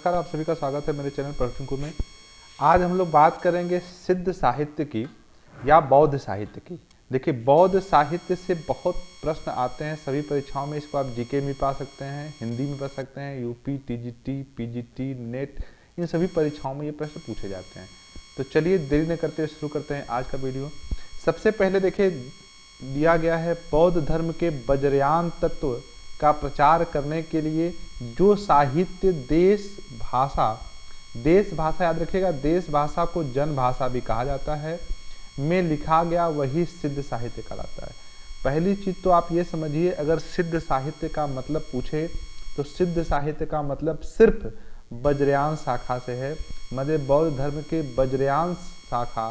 नमस्कार, आप सभी का स्वागत है मेरे चैनल प्रोडक्शन को में। आज हम लोग बात करेंगे सिद्ध साहित्य की या बौद्ध साहित्य की। देखिए, बौद्ध साहित्य से बहुत प्रश्न आते हैं सभी परीक्षाओं में। इसको आप जीके में पा सकते हैं, हिंदी में पढ़ सकते हैं, यूपी, टीजीटी, पीजीटी, नेट, इन सभी परीक्षाओं में ये प्रश्न पूछे जाते हैं। तो चलिए देरी न करते हुए शुरू करते हैं आज का वीडियो। सबसे पहले देखिए, दिया गया है बौद्ध धर्म के वज्रयान तत्व का प्रचार करने के लिए जो साहित्य देश भाषा याद रखिएगा, देश भाषा को जन भाषा भी कहा जाता है, में लिखा गया वही सिद्ध साहित्य कहलाता है। पहली चीज तो आप ये समझिए, अगर सिद्ध साहित्य का मतलब पूछे तो सिद्ध साहित्य का मतलब सिर्फ वज्रयान शाखा से है। मतलब बौद्ध धर्म के वज्रयान शाखा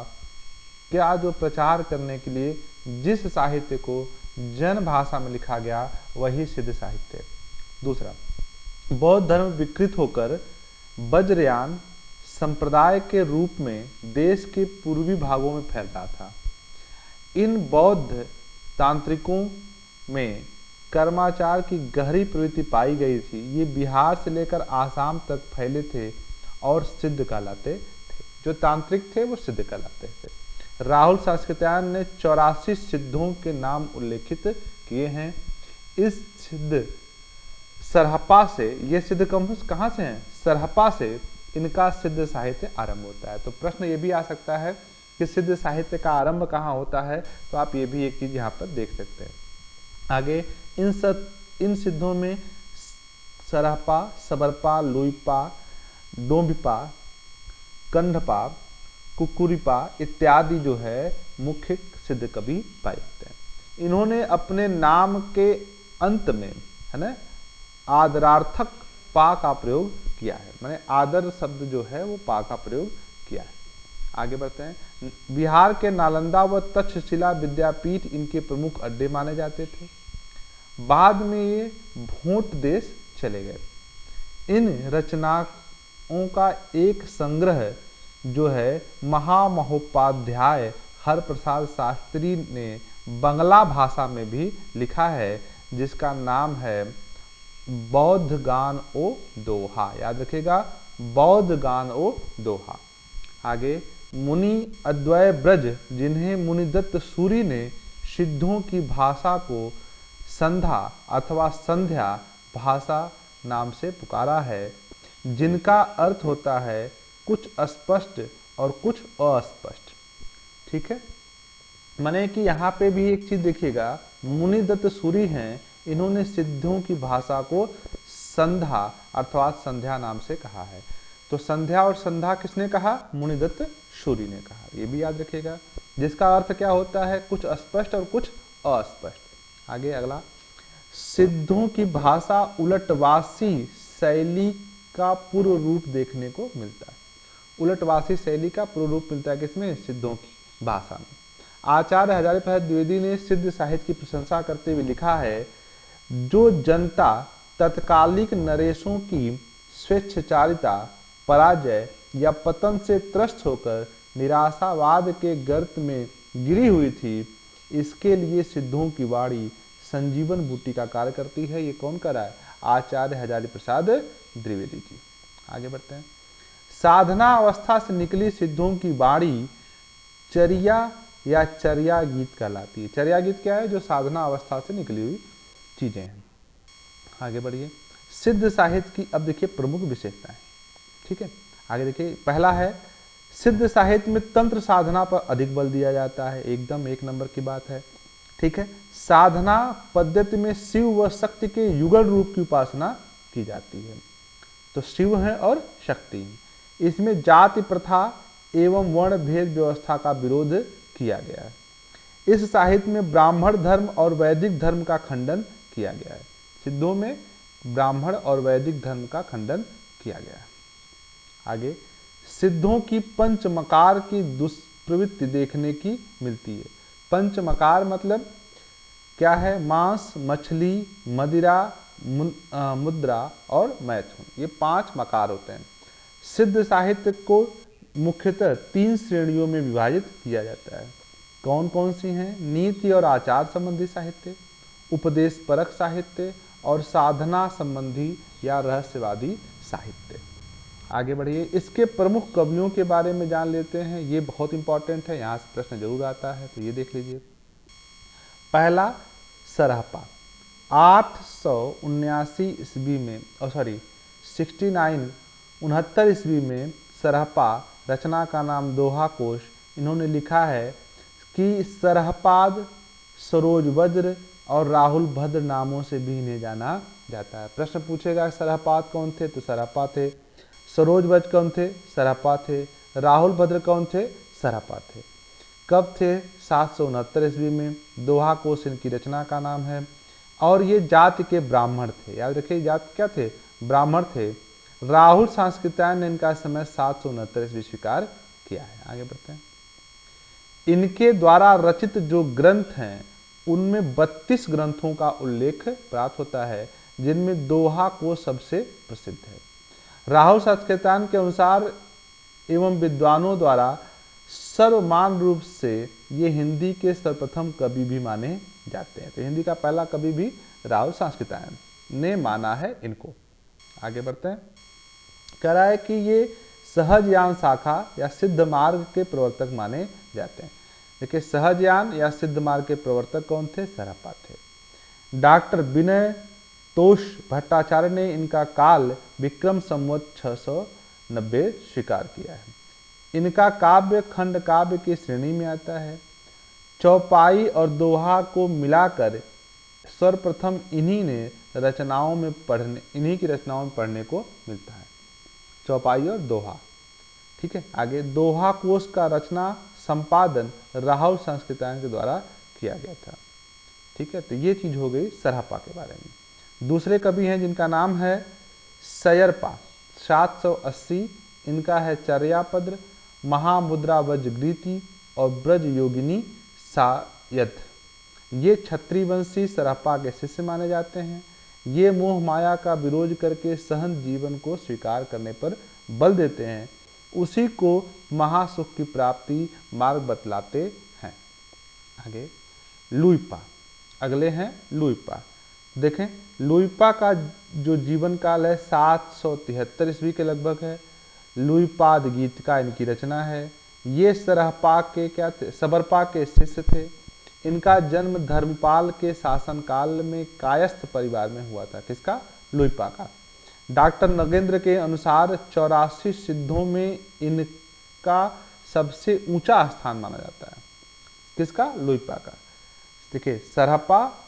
का जो प्रचार करने के लिए जिस साहित्य को जन भाषा में लिखा गया वही सिद्ध साहित्य है। दूसरा, बौद्ध धर्म विकृत होकर वज्रयान संप्रदाय के रूप में देश के पूर्वी भागों में फैल रहा था। इन बौद्ध तांत्रिकों में कर्माचार की गहरी प्रवृत्ति पाई गई थी। ये बिहार से लेकर आसाम तक फैले थे और सिद्ध कहलाते थे। जो तांत्रिक थे वो सिद्ध कहलाते थे। राहुल शास्त्रियायन ने 84 सिद्धों के नाम उल्लेखित किए हैं। इस सिद्ध सरहप्पा से, ये सिद्ध कहाँ से हैं? सरहप्पा से इनका सिद्ध साहित्य आरंभ होता है। तो प्रश्न ये भी आ सकता है कि सिद्ध साहित्य का आरंभ कहाँ होता है, तो आप ये भी एक चीज यहाँ पर देख सकते हैं। आगे इन सिद्धों में सरहप्पा, सबरपा, लुइपा, डोम्बिपा, कंडपा, कुकुरिपा इत्यादि जो है मुख्य सिद्ध कवि पाए जाते हैं। इन्होंने अपने नाम के अंत में, है ना, आदरार्थक पा का प्रयोग किया है। माने आदर शब्द जो है वो पा का प्रयोग किया है। आगे बढ़ते हैं। बिहार के नालंदा व तक्षशिला विद्यापीठ इनके प्रमुख अड्डे माने जाते थे। बाद में ये भोट देश चले गए। इन रचनाओं का एक संग्रह जो है महामहोपाध्याय हरप्रसाद शास्त्री ने बंगला भाषा में भी लिखा है, जिसका नाम है बौद्ध गान ओ दोहा। याद रखिएगा, बौद्ध गान ओ दोहा। आगे, मुनि अद्वय ब्रज, जिन्हें मुनिदत्त सूरि ने सिद्धों की भाषा को संधा अथवा संध्या भाषा नाम से पुकारा है, जिनका अर्थ होता है कुछ स्पष्ट और कुछ अस्पष्ट। ठीक है, माने कि यहाँ पे भी एक चीज देखिएगा, मुनिदत्त सूरि हैं, इन्होंने सिद्धों की भाषा को संध्या अर्थात संध्या नाम से कहा है। तो संध्या और संध्या किसने कहा? मुनिदत्त सूरि ने कहा। ये भी याद रखिएगा, जिसका अर्थ क्या होता है? कुछ स्पष्ट और कुछ अस्पष्ट। आगे अगला, सिद्धों की भाषा उलटवासी शैली का पूर्व रूप देखने को मिलता है। उलटवासी शैली का पूर्व रूप मिलता है किसमें? सिद्धों की भाषा में। आचार्य हजारी प्रसाद द्विवेदी ने सिद्ध साहित्य की प्रशंसा करते हुए लिखा है, जो जनता तत्कालिक नरेशों की स्वेच्छाचारिता, पराजय या पतन से त्रस्त होकर निराशावाद के गर्त में गिरी हुई थी, इसके लिए सिद्धों की वाणी संजीवन बूटी का कार्य करती है। ये कौन कर रहा है? आचार्य हजारी प्रसाद द्विवेदी जी। आगे बढ़ते हैं। साधना अवस्था से निकली सिद्धों की वाणी चर्या या चर्या गीत कहलाती है। चर्या गीत क्या है? जो साधना अवस्था से निकली हुई चीजें हैं। आगे बढ़िए। सिद्ध साहित्य की अब देखिए प्रमुख विशेषताएं। ठीक है, आगे देखिए। पहला है, सिद्ध साहित्य में तंत्र साधना पर अधिक बल दिया जाता है। एकदम एक नंबर की बात है। ठीक है, साधना पद्धति में शिव व शक्ति के युगल रूप की उपासना की जाती है। तो शिव है और शक्ति। इसमें जाति प्रथा एवं वर्ण भेद व्यवस्था का विरोध किया गया है। इस साहित्य में ब्राह्मण धर्म और वैदिक धर्म का खंडन किया गया है। सिद्धों में ब्राह्मण और वैदिक धर्म का खंडन किया गया है। आगे, सिद्धों की पंचमकार की दुष्प्रवृत्ति देखने की मिलती है। पंचमकार मतलब क्या है? मांस, मछली, मदिरा, मुद्रा और मैथुन, ये 5 मकार होते हैं। सिद्ध साहित्य को मुख्यतः 3 श्रेणियों में विभाजित किया जाता है। कौन कौन सी हैं? नीति और आचार संबंधी साहित्य, उपदेश परक साहित्य और साधना संबंधी या रहस्यवादी साहित्य। आगे बढ़िए, इसके प्रमुख कवियों के बारे में जान लेते हैं, ये बहुत इंपॉर्टेंट है, यहाँ से प्रश्न जरूर आता है, तो ये देख लीजिए। पहला सरहपा 879 ईस्वी में, 69 ईस्वी में सरहपा रचना का नाम दोहा कोश। इन्होंने लिखा है कि सरहपाद, सरोज वज्र और राहुल भद्र नामों से भी इन्हें जाना जाता है। प्रश्न पूछेगा सरहपाद कौन थे, तो सरहपा थे। सरोज वज्र कौन थे, सरहपा थे। राहुल भद्र कौन थे, सरहपा थे। कब थे, 769 ईस्वी में। दोहा कोश इनकी रचना का नाम है। और ये जाति के ब्राह्मण थे, याद रखिए जाति क्या थे, ब्राह्मण थे। राहुल संस्कृतायन ने इनका समय 769 ईस्वी स्वीकार किया है। आगे बढ़ते हैं। इनके द्वारा रचित जो ग्रंथ हैं उनमें 32 ग्रंथों का उल्लेख प्राप्त होता है, जिनमें दोहा को सबसे प्रसिद्ध है। राहुल संस्कृतायन के अनुसार एवं विद्वानों द्वारा सर्वमान रूप से ये हिंदी के सर्वप्रथम कवि भी माने जाते हैं। तो हिंदी का पहला कवि भी राहुल संस्कृतायन ने माना है इनको। आगे बढ़ते हैं। कह रहा है कि ये सहजयान शाखा या सिद्ध मार्ग के प्रवर्तक माने जाते हैं। देखिए सहजयान या सिद्ध मार्ग के प्रवर्तक कौन थे, सरहपा थे। डॉक्टर विनय तोष भट्टाचार्य ने इनका काल विक्रम संवत 690 स्वीकार किया है। इनका काव्य खंड काव्य की श्रेणी में आता है। चौपाई और दोहा को मिलाकर सर्वप्रथम इन्हीं की रचनाओं में पढ़ने को मिलता है, चौपाई और दोहा। ठीक है, आगे दोहा कोश का रचना संपादन राहुल संस्कृतायन के द्वारा किया गया था। ठीक है, तो ये चीज हो गई सरहपा के बारे में। दूसरे कवि हैं जिनका नाम है सयरपा, 780। इनका है चर्यापद्र, महामुद्रा वज्रगीति और ब्रज योगिनी सायत। ये क्षत्रिवंशी सरहपा के शिष्य माने जाते हैं। ये मोह माया का विरोध करके सहन जीवन को स्वीकार करने पर बल देते हैं, उसी को महासुख की प्राप्ति मार्ग बतलाते हैं। आगे लुइपा, अगले हैं लुइपा। देखें लुइपा का जो जीवन काल है 773 ईस्वी के लगभग है। लुइपाद गीत का इनकी रचना है। ये सरहपा के क्या थे, सबरपा के शिष्य थे। इनका जन्म धर्मपाल के शासनकाल में कायस्थ परिवार में हुआ था। किसका, लुइपा का। डॉक्टर नगेंद्र के अनुसार 84 सिद्धों में इनका सबसे ऊंचा स्थान माना जाता है। किसका, लुइपा का। देखिए सरहपा,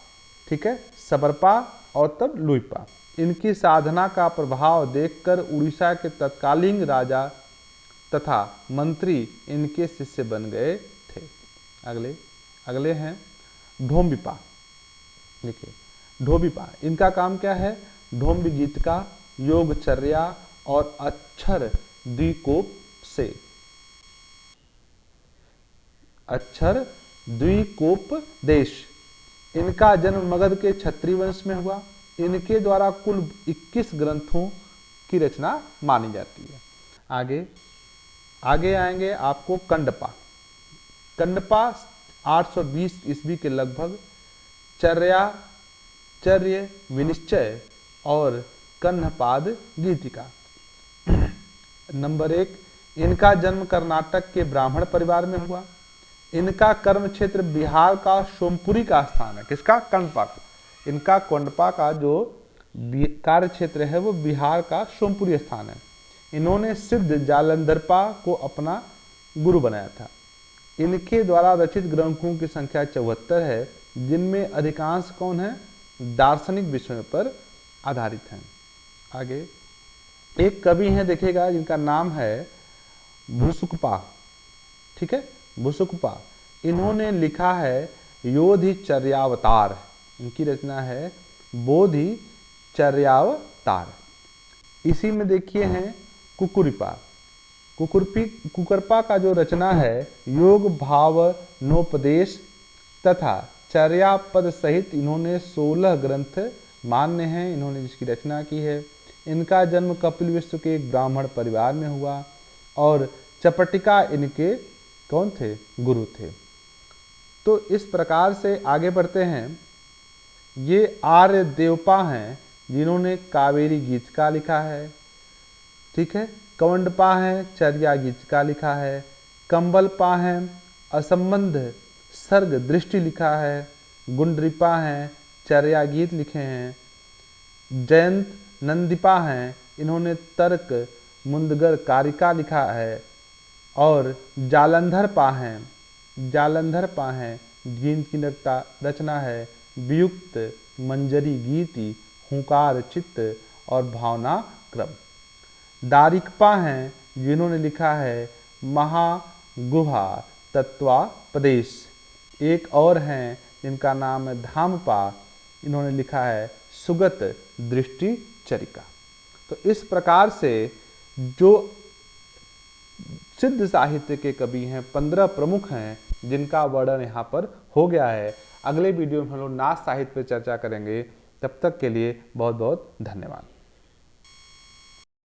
ठीक है, सबरपा और तब लुइपा। इनकी साधना का प्रभाव देखकर उड़ीसा के तत्कालीन राजा तथा मंत्री इनके शिष्य बन गए थे। अगले हैं ढोंबिपा। देखिए ढोबिपा, इनका काम क्या है, ढोंबी गीत का योगचर्या और अक्षर द्विकोप से, अक्षर द्विकोप देश। इनका जन्म मगध के क्षत्रिय वंश में हुआ। इनके द्वारा कुल 21 ग्रंथों की रचना मानी जाती है। आगे आएंगे आपको कंडपा। कंडपा 820 ईस्वी के लगभग चर्य विनिश्चय और कन्हपाद गीतिका। नंबर 1, इनका जन्म कर्नाटक के ब्राह्मण परिवार में हुआ। इनका कर्म क्षेत्र बिहार का सोमपुरी का स्थान है। किसका, कंडपा का। इनका कंडपा का जो कार्य क्षेत्र है वो बिहार का सोमपुरी स्थान है। इन्होंने सिद्ध जालंधरपा को अपना गुरु बनाया था। इनके द्वारा रचित ग्रंथों की संख्या 74 है, जिनमें अधिकांश कौन है, दार्शनिक विषयों पर आधारित हैं। आगे एक कवि हैं देखिएगा जिनका नाम है भुसुकपा। ठीक है, भुसुकपा। इन्होंने लिखा है योधिचर्यावतार। इनकी रचना है बोधिचर्यावतार। इसी में देखिए हैं कुकुरिपा। कुकरपा का जो रचना है योग भावनोपदेश तथा चर्यापद सहित इन्होंने 16 ग्रंथ मान्य हैं, इन्होंने जिसकी रचना की है। इनका जन्म कपिल विश्व के एक ब्राह्मण परिवार में हुआ और चपटिका इनके कौन थे, गुरु थे। तो इस प्रकार से आगे बढ़ते हैं। ये आर्य देवपा हैं जिन्होंने कावेरी गीत का लिखा है। ठीक है। कवंडपा है चर्या गीत का लिखा है। कंबलपा है असंबंध सर्ग दृष्टि लिखा है। गुंडरिपा है चर्या गीत लिखे हैं। जयंत नंदीपा हैं, इन्होंने तर्क मुंदगर कारिका लिखा है। और जालंधर पा हैं गीत की रचना है वियुक्त मंजरी गीति हुंकार चित्त और भावना क्रम। दारिकपा हैं जिन्होंने लिखा है महागुहा तत्वापदेश। एक और हैं जिनका नाम है धामपा, इन्होंने लिखा है सुगत दृष्टि चरिका। तो इस प्रकार से जो सिद्ध साहित्य के कवि हैं 15 प्रमुख हैं जिनका वर्णन यहाँ पर हो गया है। अगले वीडियो में हम लोग नाथ साहित्य पर चर्चा करेंगे। तब तक के लिए बहुत बहुत धन्यवाद।